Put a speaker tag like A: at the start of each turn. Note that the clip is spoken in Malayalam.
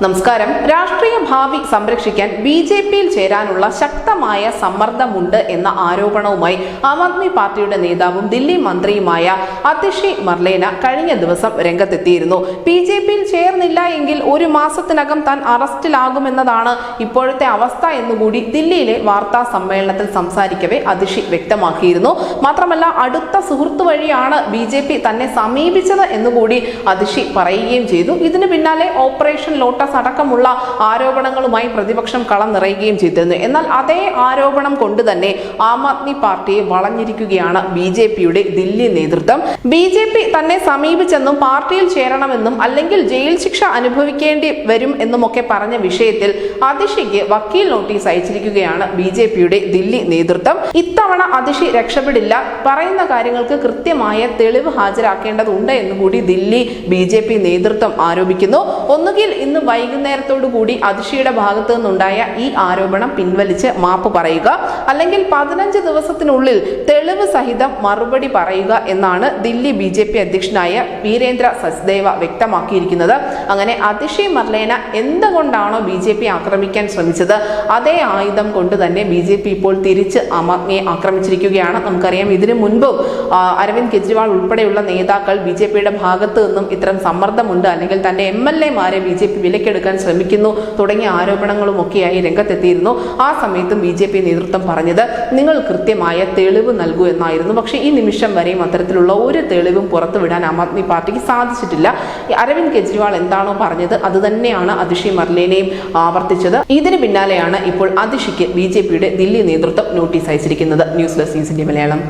A: നമസ്കാരം. രാഷ്ട്രീയ ഭാവി സംരക്ഷിക്കാൻ ബിജെപിയിൽ ചേരാനുള്ള ശക്തമായ സമ്മർദ്ദമുണ്ട് എന്ന ആരോപണവുമായി ആം ആദ്മി പാർട്ടിയുടെ നേതാവും ദില്ലി മന്ത്രിയുമായ അതിഷി മർലേന കഴിഞ്ഞ ദിവസം രംഗത്തെത്തിയിരുന്നു. ബിജെപിയിൽ ചേർന്നില്ല എങ്കിൽ ഒരു മാസത്തിനകം താൻ അറസ്റ്റിലാകുമെന്നതാണ് ഇപ്പോഴത്തെ അവസ്ഥ എന്നുകൂടി ദില്ലിയിലെ വാർത്താ സമ്മേളനത്തിൽ സംസാരിക്കവേ അതിഷി വ്യക്തമാക്കിയിരുന്നു. മാത്രമല്ല, അടുത്ത സുഹൃത്തു വഴിയാണ് ബിജെപി തന്നെ സമീപിച്ചത് എന്നുകൂടി അതിഷി പറയുകയും ചെയ്തു. ഇതിന് പിന്നാലെ ഓപ്പറേഷൻ ലോട്ടസ് അടക്കമുള്ള ആരോപണങ്ങളുമായി പ്രതിപക്ഷം കളം നിറയുകയും ചെയ്തിരുന്നു. എന്നാൽ അതേ ആരോപണം കൊണ്ട് തന്നെ ആം ആദ്മി പാർട്ടിയെ വളഞ്ഞിരിക്കുകയാണ് ബിജെപിയുടെ ദില്ലി നേതൃത്വം. ബിജെപി തന്നെ സമീപിച്ചെന്നും പാർട്ടിയിൽ ചേരണമെന്നും അല്ലെങ്കിൽ ജയിൽ ശിക്ഷ അനുഭവിക്കേണ്ടി വരും എന്നുമൊക്കെ പറഞ്ഞ വിഷയത്തിൽ അതിഷിക്ക് വക്കീൽ നോട്ടീസ് അയച്ചിരിക്കുകയാണ് ബിജെപിയുടെ ദില്ലി നേതൃത്വം. ഇത്തവണ അതിഷി രക്ഷപ്പെടില്ല, പറയുന്ന കാര്യങ്ങൾക്ക് കൃത്യമായ തെളിവ് ഹാജരാക്കേണ്ടതുണ്ട് എന്നുകൂടി ദില്ലി ബിജെപി നേതൃത്വം ആരോപിക്കുന്നു. ഒന്നുകിൽ ഇന്ന് വൈകുന്നേരത്തോടു കൂടി അതിഷിയുടെ ഭാഗത്തു നിന്നുണ്ടായ ഈ ആരോപണം പിൻവലിച്ച് മാപ്പ് പറയുക, അല്ലെങ്കിൽ 15 ദിവസത്തിനുള്ളിൽ തെളിവ് സഹിതം മറുപടി പറയുക എന്നാണ് ദില്ലി ബിജെപി അധ്യക്ഷനായ വീരേന്ദ്ര സച്ദേവ വ്യക്തമാക്കിയിരിക്കുന്നത്. അങ്ങനെ അതിഷി മർലേന എന്തുകൊണ്ടാണോ ബിജെപി ആക്രമിക്കാൻ ശ്രമിച്ചത്, അതേ ആയുധം കൊണ്ട് തന്നെ ബിജെപി ഇപ്പോൾ തിരിച്ച് ആം ആദ്മിയെ ആക്രമിച്ചിരിക്കുകയാണ്. നമുക്കറിയാം, ഇതിനു മുൻപും അരവിന്ദ് കെജ്രിവാൾ ഉൾപ്പെടെയുള്ള നേതാക്കൾ ബിജെപിയുടെ ഭാഗത്തു നിന്നും ഇത്തരം സമ്മർദ്ദമുണ്ട്, അല്ലെങ്കിൽ തന്റെ MLA-മാരെ ബിജെപി വിലക്കെടുക്കാൻ ശ്രമിക്കുന്നു തുടങ്ങിയ ആരോപണങ്ങളും ഒക്കെയായി രംഗത്തെത്തിയിരുന്നു. ആ സമയത്തും ബിജെപി നേതൃത്വം പറഞ്ഞത് നിങ്ങൾ കൃത്യമായ തെളിവ് നൽകൂ എന്നായിരുന്നു. പക്ഷേ ഈ നിമിഷം വരെയും അത്തരത്തിലുള്ള ഒരു തെളിവും പുറത്തുവിടാൻ ആം ആദ്മി പാർട്ടിക്ക് സാധിച്ചിട്ടില്ല. അരവിന്ദ് കെജ്രിവാൾ എന്താണോ പറഞ്ഞത് അത് തന്നെയാണ് അതിഷി മർലേനയും ആവർത്തിച്ചത്. ഇതിന് പിന്നാലെയാണ് ഇപ്പോൾ അതിഷിക്ക് ബിജെപിയുടെ ദില്ലി നേതൃത്വം നോട്ടീസ് അയച്ചിരിക്കുന്നത്. News desk Malayalam.